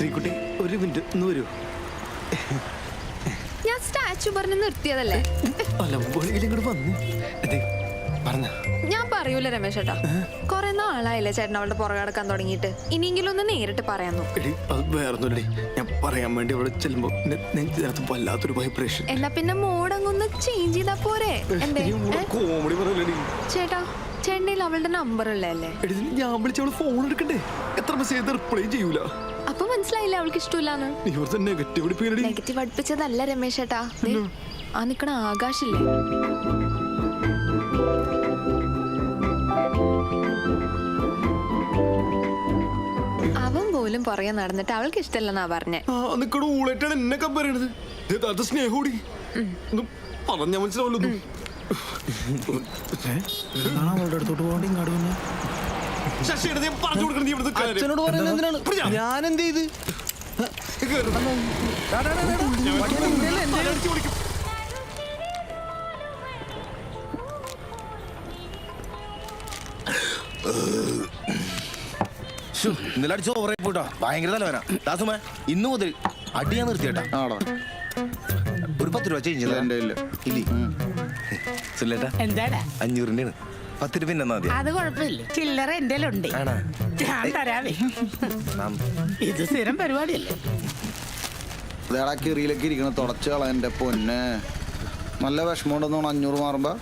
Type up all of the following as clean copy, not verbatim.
ശ്രീകുട്ടി ഒരു മിനിറ്റ് ഒന്ന് വരൂ. ഞാൻ സ്റ്റാച്ചു പറഞ്ഞ് നിർത്തിയതല്ലേ? അല്ല ഇങ്ങോട്ട് വന്നു പറഞ്ഞ ഞാൻ പറയൂല രമേശ് ചേട്ടാ. കൊറേ നാളായില്ലേ ചേട്ടൻ അവളുടെ പുറകെ നടക്കാൻ തുടങ്ങിയിട്ട്. ഇനിയെങ്കിലും ഒന്ന് നേരിട്ട് പറയാന്നു. വേറൊന്നുമില്ലേ, ഞാൻ പറയാൻ വേണ്ടി അവിടെ ചെല്ലുമ്പോ വല്ലാത്തൊരു വൈബ്രേഷൻ. എന്നാ പിന്നെ മോഡങ്ങൊന്ന് ചേഞ്ച് ചെയ്താ പോരെ? കോമഡി പറയലടി ചേട്ടാ. ചേട്ടനിൽ അവളുടെ നമ്പർ ഉള്ളതല്ലേ? ഞാൻ വിളിച്ചവള് ഫോൺ എടുക്കണ്ടേ? എത്ര മെസ്സേജ് റിപ്ലൈ ചെയ്യൂല. അപ്പൊ മനസ്സിലായില്ലേ അവൾക്ക് ഇഷ്ടമില്ലാന്ന്? നെഗറ്റീവ് അടുപ്പിച്ചതല്ല രമേശ് ചേട്ടാ. ആ നിക്കണ ആകാശില്ലേ, അവൻ പോലും പുറകെ നടന്നിട്ട് അവൾക്ക് ഇഷ്ടമല്ലെന്നാ പറഞ്ഞേ. എന്നെ കമ്പയർ സ്നേഹോടി പറഞ്ഞ മനസ്സിലാവല്ലോ. അവളുടെ അടുത്തോട്ട് പോകണ്ട ഇങ്ങോട്ട് വന്നു. അച്ഛനോട് പറയുന്നത് എന്തിനാണ്? ഞാൻ എന്ത് ചെയ്ത്? ഇന്നലെ അടിച്ച് ഓവറായി പോയിട്ടോ, ഭയങ്കര തലവനാ. ദാസുമേ ഇന്നു മുതൽ അടിയാൻ നിർത്തിയേട്ടാ. ആണോ? ഒരു 10 രൂപ ചേഞ്ച് സുല്ലേട്ടാ. 500 10 രൂപ എന്നാ മതി. അത് കുഴപ്പമില്ല, ചില്ലറ എന്റെ ഉണ്ട്, ഞാൻ തരാവേ. ഇത് സ്ഥിരം പരിപാടിയല്ലേ. കീറിയിലേക്ക് ഇരിക്കണ തുടച്ചു കള. എന്റെ പൊന്നെ നല്ല വിഷമമുണ്ടെന്ന് 500 മാറുമ്പോ.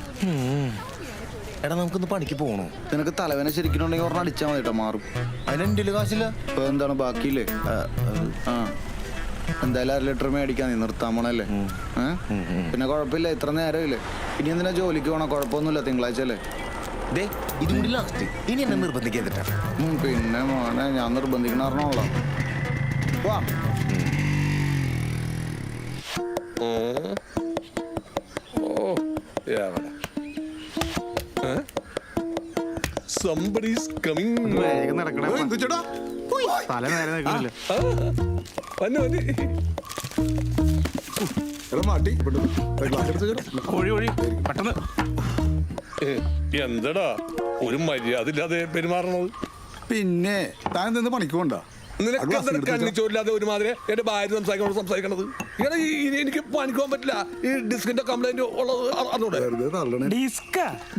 എടാ നമുക്കൊന്ന് പണിക്ക് പോകണോ? നിനക്ക് തലവേന ശരിക്കുന്നുണ്ടെങ്കിൽ ഒരെണ്ണം അടിച്ചാൽ മതി കേട്ടോ, മാറും. അതിന് എൻ്റെ കാശില്ല. ഇപ്പൊ എന്താണ് ബാക്കിയില്ലേ? ആ എന്തായാലും 1 ലിറ്റർ മേടിക്കാൻ നീ നിർത്താൻ പോണല്ലേ. പിന്നെ കുഴപ്പമില്ല, ഇത്ര നേരമില്ലേ. ഇനി എന്തിനാ ജോലിക്ക് പോണോ? കുഴപ്പമൊന്നുമില്ല, തിങ്കളാഴ്ച അല്ലേ. ഇത് കൂടി ലാസ്റ്റ്. ഇനി എന്നെ നിർബന്ധിക്കാതിട്ടാ. പിന്നെ മോനെ ഞാൻ നിർബന്ധിക്കണ പറഞ്ഞോളാം. വാ. Somebody's coming. തല നേരെ നിൽക്കണില്ല. എന്തടാ ഒരു മര്യാദ ഇല്ലാതെ പെരുമാറണത്? പിന്നെ താൻ നിന്ന് പണിക്ക് പോണ്ട. നിനക്ക് കണ്ണിച്ചോരില്ലാതെ ഒരുമാതിരി എന്റെ ഭാര്യ സംസാരിക്കണത്. എനിക്ക് പണിക്ക് പോകാൻ പറ്റില്ല. ഈ ഡിസ്കിന്റെ കംപ്ലൈന്റ് ഉള്ളത് അറിഞ്ഞൂടെ?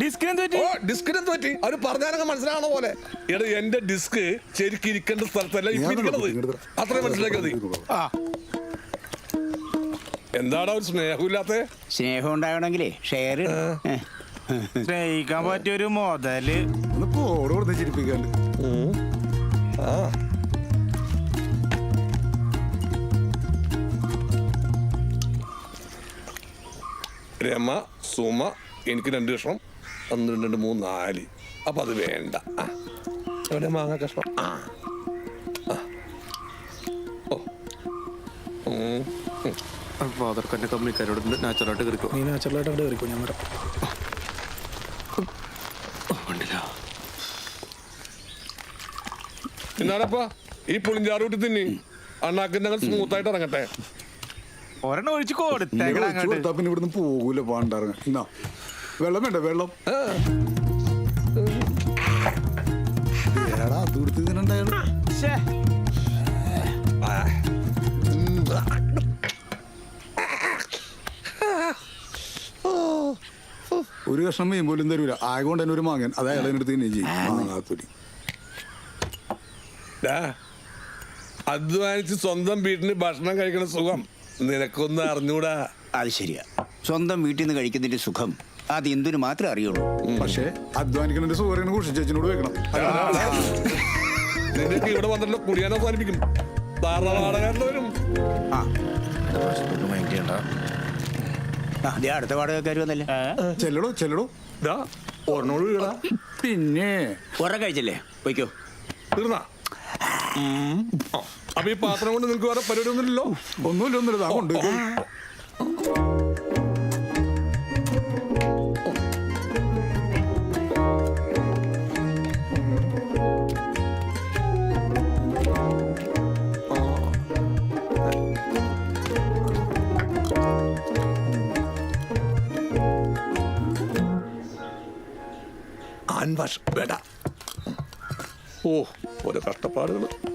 ഡിസ്കിന് എന്ത് പറ്റി? അവര് പറഞ്ഞാലൊക്കെ മനസ്സിലാവണ പോലെ. എടാ എന്റെ ഡിസ്ക് ശരിക്കും ഇരിക്കേണ്ട സ്ഥലത്തല്ല ഇപ്പൊ ഇരിക്കണത്. അത്രയും മനസ്സിലാക്കിയത്. എന്താടാ ഒരു സ്നേഹമില്ലാത്ത? സ്നേഹം ഉണ്ടാകണമെങ്കിലേ ഷെയർ സ്നേഹിക്കാൻ പറ്റിയൊരു മുതല് ചിരിപ്പിക്കാണ്ട്. രമ സുമ എനിക്ക് 2 കഷ്ണം, 1 2 3 4. അപ്പൊ അത് വേണ്ട. എവിടെ മാങ്ങ കഷ്ണം? ഫാദർക്കന്റെ കമ്പനിക്കാരോട് നാച്ചുറലായിട്ട് കയറിക്കോ. നീ നാച്ചുറലായിട്ട് അവിടെ കയറിക്കോ, ഞാൻ വരാം. എന്നാടപ്പാ ഈ പുളിഞ്ചാറ് കൂട്ടി തിന്നി അണ്ണാക്കിന്റെ സ്മൂത്തായിട്ട് ഇറങ്ങട്ടെ. ഒരെണ്ണം ഒഴിച്ച് കൊടുത്താ പിന്നെ ഇവിടുന്ന് പോകൂല. പാണ്ടിറങ്ങ. എന്നാ വെള്ളം വേണ്ട? വെള്ളം അത് കൊടുത്ത് ഇതിനുണ്ടായാലും ഒരു കഷ്ണം മീൻ പോലും തരൂല. ആയകൊണ്ട് തന്നെ ഒരു മാങ്ങൻ അത് അയാളെ അടുത്ത് തന്നെ ചെയ്യും. മാങ്ങാത്തൊലി അധ്വാനിച്ച് സ്വന്തം വീട്ടിന് ഭക്ഷണം കഴിക്കണ സുഖം നിനക്കൊന്നും അറിഞ്ഞൂടാ. അത് ശരിയാ, സ്വന്തം വീട്ടിൽ നിന്ന് കഴിക്കുന്നതിന്റെ സുഖം അത് എന്തിനു മാത്രമേ അറിയുള്ളൂ. പക്ഷെ അധ്വാനിക്കണ സുഖം കുറിച്ച് ചേച്ചിനോട് വെക്കണം. നിനക്ക് ഇവിടെ വന്നിട്ടുള്ള കുടിയാൻ അവസാനിപ്പിക്കും. വരും. അടുത്ത വാടകക്കാർ വന്നല്ലേ. ചെല്ലടോ ചെല്ലടോ. ഓർണോട് വീടാ. പിന്നെ ഒരെണ്ണം കഴിച്ചല്ലേ, പോയിക്കോ. തീർന്നാ? അപ്പൊ ഈ പാത്രം കൊണ്ട് നിനക്ക് വേറെ പരിപാടി ഒന്നുമില്ലല്ലോ? ഒന്നുമില്ല. കൊണ്ട് വേണ്ട. ഓ ഓരോ കഷ്ടപ്പാടുകൾ.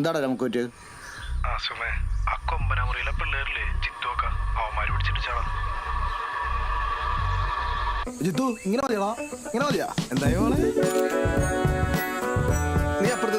എന്താടാ നമുക്ക് പറ്റിയത്? ആ കൊമ്പനാമുറിയിലെ പിള്ളേരില്ലേ ചിത്തോക്ക അവന്മാര് പിടിച്ചിട്ട് ചാടാം. ജിത്തു ഇങ്ങനെ മതിയാ, ഇങ്ങനെ മതിയാ? എന്തായാലും നീ അപ്പുറത്ത്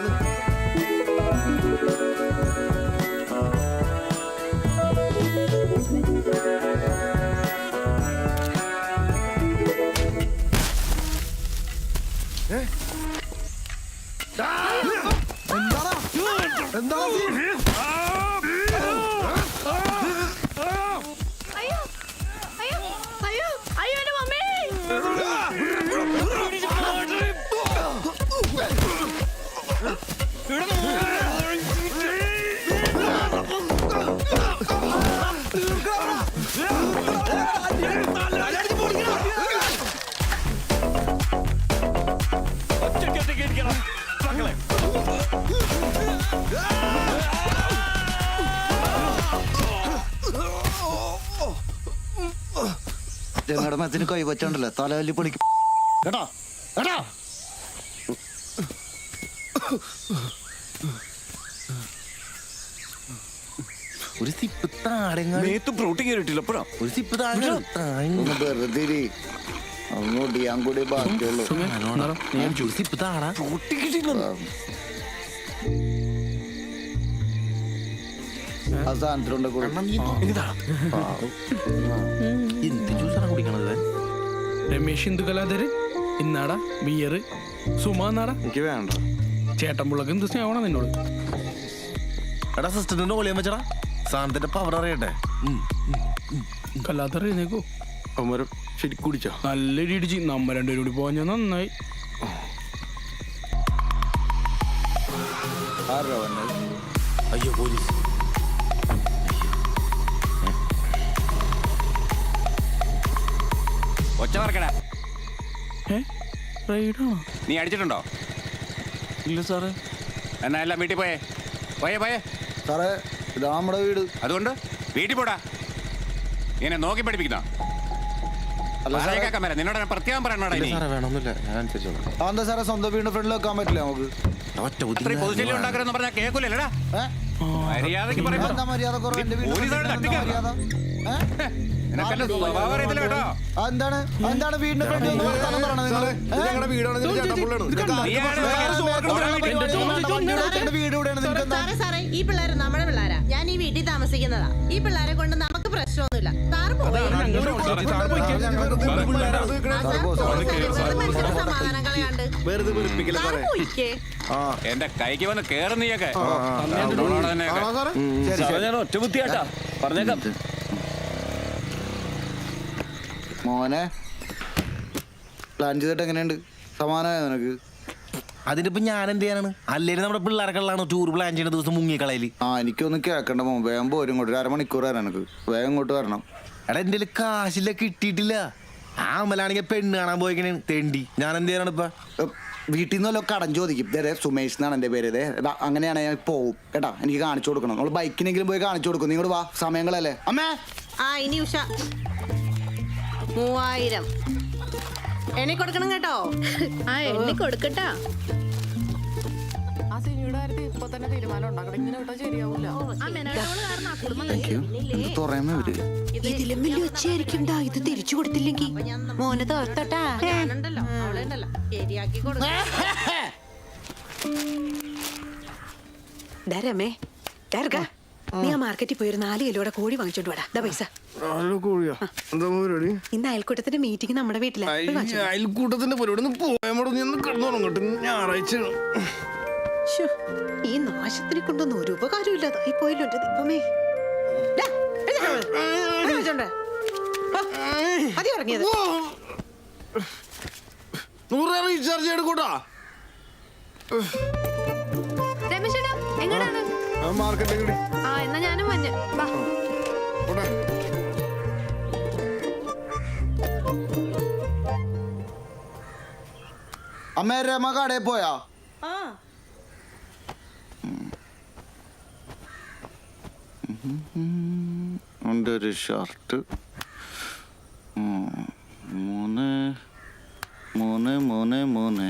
ജനടമത്തിന് കൈവച്ചുണ്ടല്ലോ തലവല്ലി പൊളിക്കും കേട്ടോ കേട്ടോ. ഒരു സിപ്പ് താഴെ പ്രോട്ടീൻ കയറിയിട്ടില്ല എപ്പോഴാ? ഒരു സിപ്പ് താഴെ ഒന്ന് വെറുതെ ഇരി. അങ്ങോട്ട് ഞാൻ കൂടി ബാക്കിയുള്ളൂ. ഒരു സിപ്പ് താഴെ ആ സാധനത്തിലുണ്ട് കൂടെ. എന്ത് ജ്യൂസാണ് കുടിക്കണത്? രമേശ് ഹിന്ദു കലാധരൻ ഇന്നാടാ ബിയർ സുമ എന്നാടാ. എനിക്ക് വേണ്ട. ചേട്ടൻപിള്ളക്ക് എന്ത് സ്നേഹമാണോ നിന്നോട്? എടാ സിസ്റ്ററിന്റെ ഒളിയാൻ വെച്ചടാ, സാധനത്തിന്റെ പവർ അറിയട്ടെ. കല്ലാത്തറ എഴുന്നേക്കോ. അവന്മാര് ശരി കുടിച്ചോ? നല്ല ഇടിച്ച് നമ്മ രണ്ടുപേരും കൂടി പോഞ്ഞ നന്നായി. ആരോ വന്നത്? അയ്യോ പോലീസ്. ഒച്ച പറക്കടാ. റൈഡാണോ? നീ അടിച്ചിട്ടുണ്ടോ? ഇല്ല സാറേ. എന്നാ എല്ലാം വീട്ടിൽ പോയേ പോയേ പോയേ. സാറേ ഇതാ നമ്മുടെ വീട്. അതുകൊണ്ട് വീട്ടിൽ പോടാ. ഇങ്ങനെ നോക്കി പഠിപ്പിക്കുന്ന നിന്നോട് പ്രത്യേകം പറയണോടാ. ഇനി സാറേ വേണമെന്നില്ല, ഞാൻ അനുസരിച്ചോളാം. അതെന്താ സാറേ സ്വന്തം വീടിന്റെ ഫ്രണ്ടിൽ വെക്കാൻ പറ്റില്ല നമുക്ക്? ഒറ്റ അത്രയും പൊതുശല്യം ഉണ്ടാക്കരുതെന്ന് പറഞ്ഞാൽ കേൾക്കൂലടാ. മര്യാദക്ക് പറയുമ്പോ എന്താ മര്യാദ കുറവ്? എന്റെ വീടിന്റെ പോലീസാണ് ഫ്രണ്ടിൽ എന്താ തട്ടിക്കാൻ. മര്യാദ? നിനക്കെന്റെ സ്വഭാവം അറിയത്തില്ല കേട്ടോ. എന്താണ് എന്താണ് വീടിന്റെ ഫ്രണ്ടിൽ ഒന്ന് വർത്താനം പറയണത് നിങ്ങള്? ഞങ്ങളുടെ വീടാണ്. നീയാണ് വീട് ഇവിടെയാണ്. നിങ്ങൾക്ക് എന്താ? സാറേ ഈ പിള്ളേര് നമ്മുടെ പിള്ളേരാ. ഞാൻ ഈ വീട്ടിൽ താമസിക്കുന്നതാ. ഈ പിള്ളേരെ കൊണ്ട് നമുക്ക് പ്രശ്നമൊന്നുമില്ല. സാറ് പോയി സമാധാനം കളയാണ്ട് വെറുതെ വെറുപ്പിക്കില്ല സാറ് സാറേ. പോയിക്കേ. എന്റെ കൈക്ക് വന്ന് കേറും നീയൊക്കെ. ഒറ്റ ബുദ്ധിയാട്ടാ പറഞ്ഞേക്കാം. മോനെ പ്ലാൻ ചെയ്തിട്ട് എങ്ങനെയുണ്ട്? സമാനമായോ നിനക്ക്? അതിനിപ്പോ ഞാൻ എന്ത് ചെയ്യാനാണ്? അല്ലെങ്കിൽ നമ്മുടെ പിള്ളേർക്കുള്ളതാണ് ടൂർ പ്ലാൻ ചെയ്യുന്ന ദിവസം മുങ്ങിക്കളയില്. എനിക്കൊന്ന് കേൾക്കണ്ട മോൻ. വേഗം പോരും ഇങ്ങോട്ട്. 1 അരമണിക്കൂർ വരാൻ എനിക്ക്. വേഗം ഇങ്ങോട്ട് വരണം. എടാ എന്റെ കാശില്ല, കിട്ടിയിട്ടില്ല. ആ അമലാണെങ്കിൽ പെണ്ണ് കാണാൻ പോയിക്കണേ തെണ്ടി. ഞാൻ എന്ത് ചെയ്യാനാണ് ഇപ്പൊ? വീട്ടിൽ നിന്ന് വല്ലതും കടം ചോദിക്കും. ഇതേ സുമേഷ് എന്നാണ് എൻ്റെ പേര്. ഇതേ അങ്ങനെയാണ് ഞാൻ പോവും കേട്ടാ. എനിക്ക് കാണിച്ചു കൊടുക്കണം. നമ്മൾ ബൈക്കിനെങ്കിലും പോയി കാണിച്ചു കൊടുക്കും. നിങ്ങോട് വാ, സമയങ്ങളല്ലേ അമ്മേ. ഇനി ഉഷ 3000 എണ്ണി കൊടുക്കണം കേട്ടോ. എണ്ണി കൊടുക്കട്ടാ. ആ സിനിയുടെ കാര്യത്തിൽ ഇപ്പൊ തന്നെ തീരുമാനം ഉണ്ടാക്കണം. ഇങ്ങനെ വിട്ടാ ശരിയാവൂല. തുറയുമ്പോ ഇവര് ഇതിലും വലിയ ഉച്ചയായിരിക്കും. ഇത് തിരിച്ചു കൊടുത്തില്ലെങ്കിൽ മോനെ തോർത്തോട്ടാ. ഞാനുണ്ടല്ലോ അവളുണ്ടല്ലോ ശരിയാക്കി കൊടുക്കാം. രമേ നീ ആ മാർക്കറ്റിൽ പോയി ഒരു 4 കിലോയുടെ കോഴി വാങ്ങിച്ചോണ്ട് വാടാ. പൈസ. കോഴിയാ? എന്താ പരിപാടി? ഇന്ന് അയൽക്കൂട്ടത്തിന്റെ മീറ്റിംഗ് നമ്മുടെ വീട്ടിലാണ്. അയൽക്കൂട്ടത്തിന്റെ പരിപാടി ഒന്ന് പോയാൽ ഞായറാഴ്ച. ഈ നാശത്തിനെ കൊണ്ടൊന്നും ഒരു ഉപകാരം ഇല്ലാതായി പോയല്ലോ എന്റെ ദൈവമേ. അതി ഇറങ്ങിയത് 100 റീചാർജ് എടുക്കൂട്ടാ. രമേശേട്ടാ എങ്ങടാണ്? മാർക്കറ്റിൽ കൂടി. എന്നാ ഞാനും മഞ്ഞ. അമ്മേ രമ കടയിൽ പോയാ? എൻ്റെ ഒരു ഷർട്ട് 3 3 3 3.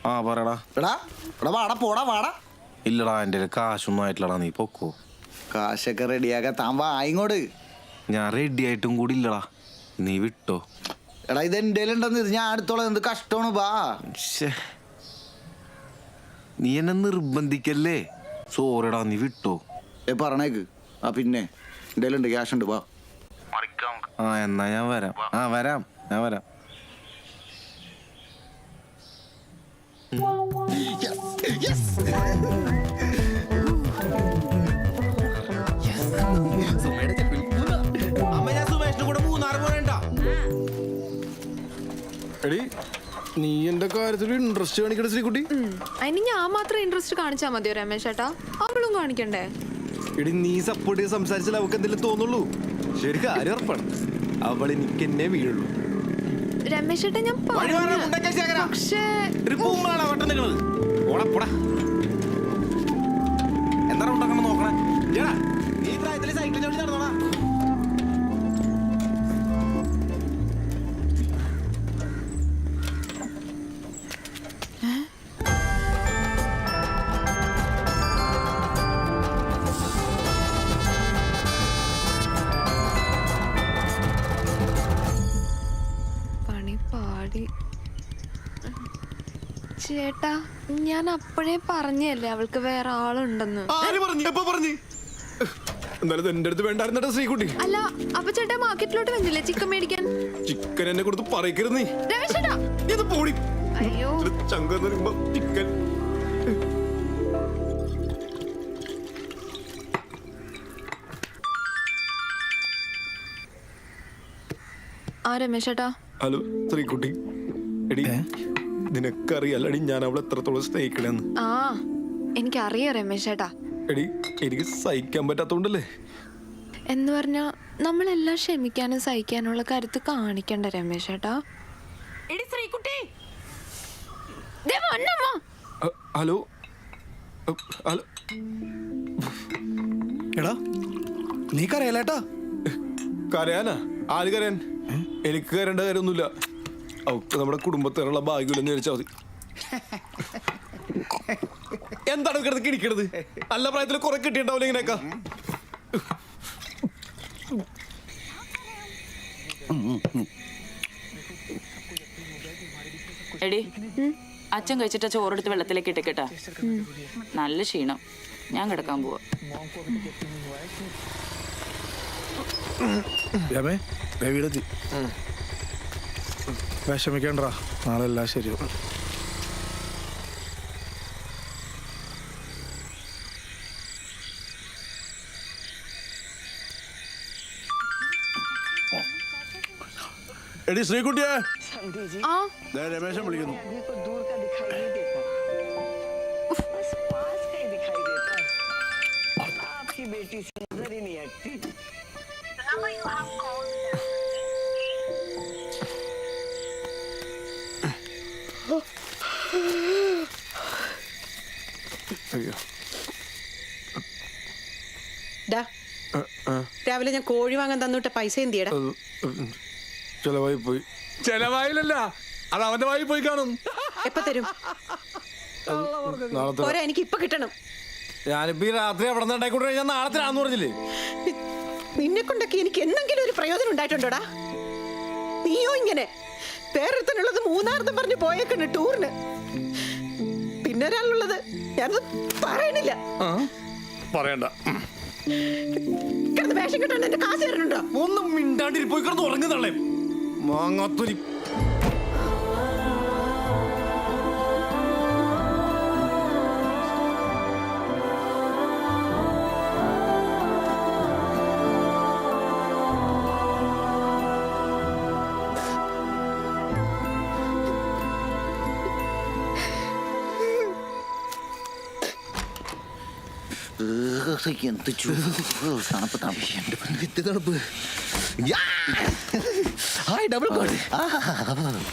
ആ പറയടാ. എടാ എടാ വാടാ പോടാ വാടാ. ഇല്ലടാ എൻ്റെ കാശൊന്നും ആയിട്ടില്ലടാ, നീ പൊക്കോ. കാശൊക്കെ റെഡിയാക്കാൻ താൻ വാ ഇങ്ങോട്ട്. ഞാൻ റെഡി ആയിട്ടും കൂടി ഇല്ലടാ, നീ വിട്ടോ. എടാ ഇത് എൻ്റെ ഉണ്ടെന്ന് ഇത് ഞാൻ അടുത്തോളം എന്ത് കഷ്ടമാണ് വാ. ശ്ശേ. നീ എന്നെ നിർബന്ധിക്കല്ലേ. സോറിടാ, നീ വിട്ടോ. പറഞ്ഞേക്ക്. ആ പിന്നെ എൻ്റെ ഉണ്ട് ക്യാഷ് ഉണ്ട് വാ. ആ എന്നാ ഞാൻ വരാം. ഞാൻ വരാം. എടി നീ എന്റെ കാര്യത്തിൽ ഇൻട്രസ്റ്റ് കാണിക്കണ ശ്രീകുട്ടി. അതിന് ഞാൻ മാത്രം ഇൻട്രസ്റ്റ് കാണിച്ചാ മതിയോ രമേശ് ചേട്ടാ? അവളും കാണിക്കണ്ടേ? എടി നീ സപ്പോർട്ട് ചെയ്ത് സംസാരിച്ചാൽ അവൾക്ക് എന്തെങ്കിലും തോന്നുള്ളൂ. ശരി കാര്യം ഉറപ്പാണ്, അവൾ എനിക്ക് എന്നെ വീഴുള്ളൂ. രമേശ് ചേട്ടാ ഞാൻ പക്ഷേ എന്താ ഉണ്ടാക്കണം നോക്കണേ. നീ പ്രായത്തില് സൈക്കിൾ ചവിട്ടി നടന്നോടാ. ചേട്ടാ ഞാൻ അപ്പോഴേ പറഞ്ഞല്ലേ അവൾക്ക് വേറെ ആളുണ്ടെന്ന്. ആര് പറഞ്ഞു? എപ്പോ പറഞ്ഞു? എന്നാലും എന്റെ അടുത്ത് വേണ്ടായിരുന്നോ ശ്രീകുട്ടി? അല്ല അപ്പൊ ചേട്ടാ മാർക്കറ്റിലോട്ട് വന്നില്ലേ ചിക്കൻ മേടിക്കാൻ? ചിക്കൻ എന്നെ കൊടുത്ത് പറയരുത് നീ. രമേശ് ചേട്ടാ ഇത് പോടി. അയ്യോ ചങ്ക് ചിക്കൻ. ആ രമേശ് ചേട്ടാ. ഹലോ ശ്രീകുട്ടി. എടി നിനക്കറിയാലടി ഞാൻ അവളെ എത്രത്തോളം സ്നേഹിക്കണെന്ന്. ആ എനിക്കറിയാം രമേശ് ചേട്ടാ. എടി എനിക്ക് സഹിക്കാൻ പറ്റാത്തോണ്ടല്ലേ. എന്ന് പറഞ്ഞാ നമ്മളെല്ലാം ക്ഷമിക്കാനും സഹിക്കാനുള്ള കരുത്ത് കാണിക്കണ്ട രമേശ് ചേട്ടാ. Hello hello. എടാ നീ കരയലേട്ടാ. കരയാനാ? ആര് കരയാൻ? എനിക്ക് കരേണ്ട കാര്യമൊന്നുമില്ല. അവക്ക് നമ്മുടെ കുടുംബത്തിനുള്ള ഭാഗ്യമില്ലെന്ന് വിചാരിച്ചാൽ മതി. എന്താണ് കിടന്ന് കിടിക്കണത്? നല്ല പ്രായത്തിൽ കുറെ കിട്ടിയിട്ടുണ്ടാവില്ല ഇങ്ങനെയൊക്കെ. എടി അച്ഛൻ കഴിച്ചിട്ട് ചോറെടുത്ത് വെള്ളത്തിലേക്ക് ഇട്ടേക്കട്ടാ. നല്ല ക്ഷീണം, ഞാൻ കിടക്കാൻ പോവാ. വീടെത്തി. വിഷമിക്കണ്ടാ, നാളെ എല്ലാം ശരിയാവും. എടി ശ്രീകുട്ടിയെ, ആ രമേശൻ വിളിക്കുന്നു. രാവിലെ ഞാൻ കോഴി വാങ്ങാൻ തന്നിട്ട് പൈസ എന്തിയടാ? ചെലവായി പോയി. ചെലവായില്ലല്ല, അത് അവന്റെ വായി പോയി കാണും. എപ്പ തരും? നാളെ എനിക്ക് ഇപ്പൊ കിട്ടണം. ഞാനിപ്പോ ഈ രാത്രി അവിടെ നിന്ന് ഉണ്ടായിക്കൊണ്ടു ഞാൻ നാളെ തരാന്ന് പറഞ്ഞില്ലേ? നിന്നെ കൊണ്ടൊക്കെ എനിക്ക് എന്തെങ്കിലും ഒരു പ്രയോജനം ഉണ്ടായിട്ടുണ്ടോടാ? നീയോ ഇങ്ങനെ വേറൊരുത്തനുള്ളത് മൂന്നാർന്ന് പറഞ്ഞ് പോയേക്കണ് ടൂറിന്. പിന്നെ ഒരാളുള്ളത് ഞാനത് പറയണില്ല. പറയണ്ട. കിടന്ന് വേഷം കിട്ടാണ്ട് എന്റെ കാശ് തരണുണ്ടോ? ഒന്നും മിണ്ടാണ്ടിരി പോയി കിടന്ന് ഉറങ്ങുന്നല്ലേ മാങ്ങാത്തൊരി.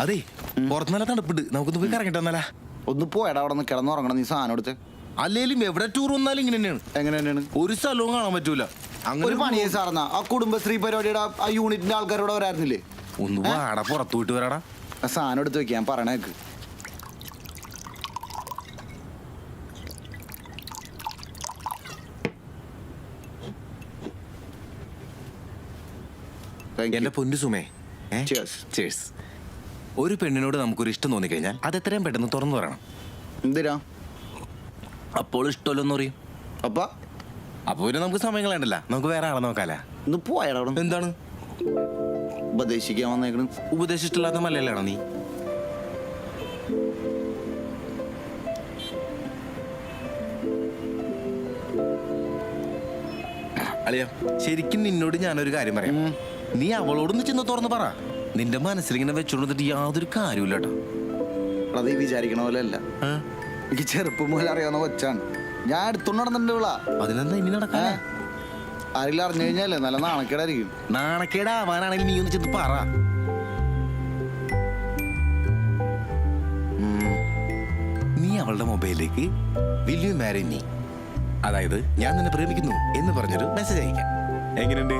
അതെ പുറത്ത് നല്ല തണുപ്പുണ്ട്, നമുക്കൊന്ന് പോയി കറങ്ങിട്ട് വന്നാലാ? ഒന്ന് പോയടാ അവിടെ നിന്ന് കിടന്നുറങ്ങണം. നീ സാധനം എടുത്ത്. അല്ലേലും എവിടെ ടൂർ വന്നാലും ഇങ്ങനെ തന്നെയാണ്. എങ്ങനെ തന്നെയാണ്? ഒരു സ്ഥലവും കാണാൻ പറ്റൂല. ഒരു പണിയെ സാറന്നാ ആ കുടുംബശ്രീ പരിപാടിയുടെ ആ യൂണിറ്റിന്റെ ആൾക്കാരോട് വരായിരുന്നില്ലേ? ഒന്ന് വാടാ, പുറത്തു വിട്ട് വരാടാ. ആ സാധനം എടുത്ത് വെക്കാൻ പറയണേക്ക്. Thank you. എന്റെ പൊന്നു സുമേ Cheers. ചേഴ്സ്. ഒരു പെണ്ണിനോട് നമുക്കൊരു ഇഷ്ടം തോന്നിക്കഴിഞ്ഞാൽ അത് എത്രയും പെട്ടെന്ന് തുറന്നു പറയണം. എന്തിനാ? അപ്പോൾ ഇഷ്ടമല്ലെന്ന് പറയും. അപ്പൊ പിന്നെ നമുക്ക് സമയം കളയണ്ടല്ല, നമുക്ക് വേറെ ആളെ നോക്കാല. ഒന്ന് പോയാടാ. എന്താണ് ഉപദേശിക്കാൻ വന്നേക്കണ്? ഉപദേശിച്ചിട്ടില്ലാത്ത മലയാളാണോ നീ? അളിയ, ശരിക്കും നിന്നോട് ഞാനൊരു കാര്യം പറയാം. നീ അവളോടൊന്ന് ചെന്ന് തുറന്ന് പറ. നിന്റെ മനസ്സിലിങ്ങനെ വെച്ചോണ്ടിട്ട് യാതൊരു കാര്യമില്ല കേട്ടോ. അത് ഈ വിചാരിക്കണ പോലെ അല്ല. എനിക്ക് ചെറുപ്പം മുതൽ അറിയാവുന്ന കൊച്ചാണ്. ഞാൻ എടുത്തോണ്ട് നടന്നിട്ടുണ്ട് വിള. അതിനെന്താ ഇനി നടക്കാ? ആരെങ്കിലും അറിഞ്ഞു കഴിഞ്ഞാലേ നല്ല നാണക്കേടായിരിക്കും. നാണക്കേടാവാനാണെങ്കിൽ നീ ഒന്ന് ചെന്ന് പറ. നീ അവളുടെ മൊബൈലിലേക്ക് വിൽ യു മാരി മീ, അതായത് ഞാൻ നിന്നെ പ്രേമിക്കുന്നു എന്ന് പറഞ്ഞൊരു മെസ്സേജ് അയക്കാം. എങ്ങനെയുണ്ട്?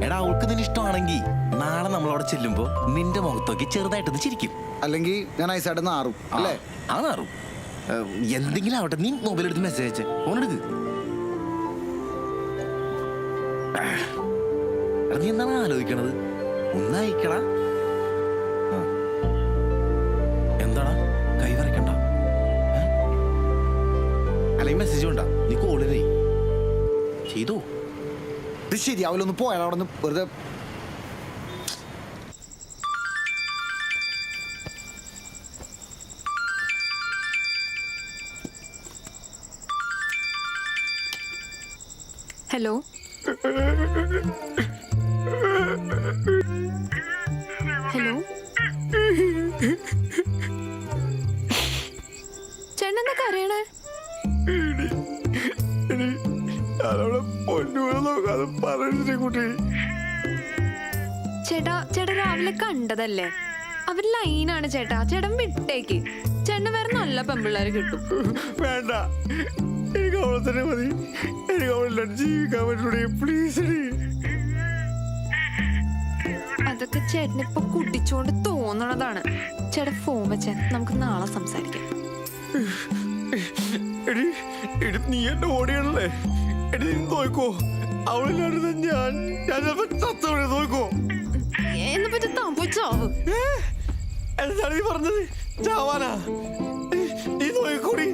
എടാ, അവൾക്ക് നിന്നെ ഇഷ്ടമാണെങ്കിൽ നാളെ നമ്മളവിടെ ചെല്ലുമ്പോ നിന്റെ മുഖത്തൊക്കെ ചെറുതായിട്ടൊന്ന് ചിരിക്കും. അല്ലെങ്കിൽ ഞാൻ ഐസായിട്ട് നാറും അല്ലേ? ആ നാറും. എന്തെങ്കിലും ആവട്ടെ, നീ മൊബൈൽ എടുത്ത് മെസ്സേജ് അയച്ചേ. ഫോണെടുക്ക്. നീ എന്താണ് ആലോചിക്കണത്? ഒന്ന് അയക്കടാ. എന്താടാ കൈ വരയ്ക്കണ്ട. അല്ലെങ്കിൽ മെസ്സേജ് വേണ്ട, നീ കോളിലേ ചെയ്തോ. ഇത് ശരിയാവില്ലൊന്ന് പോയാൽ അവിടെ നിന്ന് വെറുതെ. ഹലോ, ഹലോ, ചേട്ടൻ എന്താ കരയണേ? ചേട്ടാ രാവിലെ കണ്ടതല്ലേ, അവർ ലൈനാണ് ചേട്ടാ. ചേട്ടൻ വിട്ടേക്ക്. ചേട്ടന് വേറെ നല്ല പെമ്പിള്ളേര് കിട്ടും. വേണ്ട, എനിക്ക് അവളെ തന്നെ മതി. എനിക്ക് അവളെ ജീവിക്കാൻ പറ്റൂടെ? പ്ലീസ്. അതൊക്കെ ചേട്ടനിപ്പൊ കുടിച്ചോണ്ട് തോന്നണതാണ്. ചേട്ടാ ഫോൺ വെച്ചാൽ നമുക്ക് നാളെ സംസാരിക്കാം. നീ എന്റെ ഓടിയാണല്ലേ? എടി, നീ നോക്കോ, അവളില്ലാണ്ട് ഞാൻ ചത്തോടെ നോക്കോ. എന്നെ പറ്റി എന്താണ് നീ പറഞ്ഞത്? ചാവാനാ? നീ നോക്കൂടി.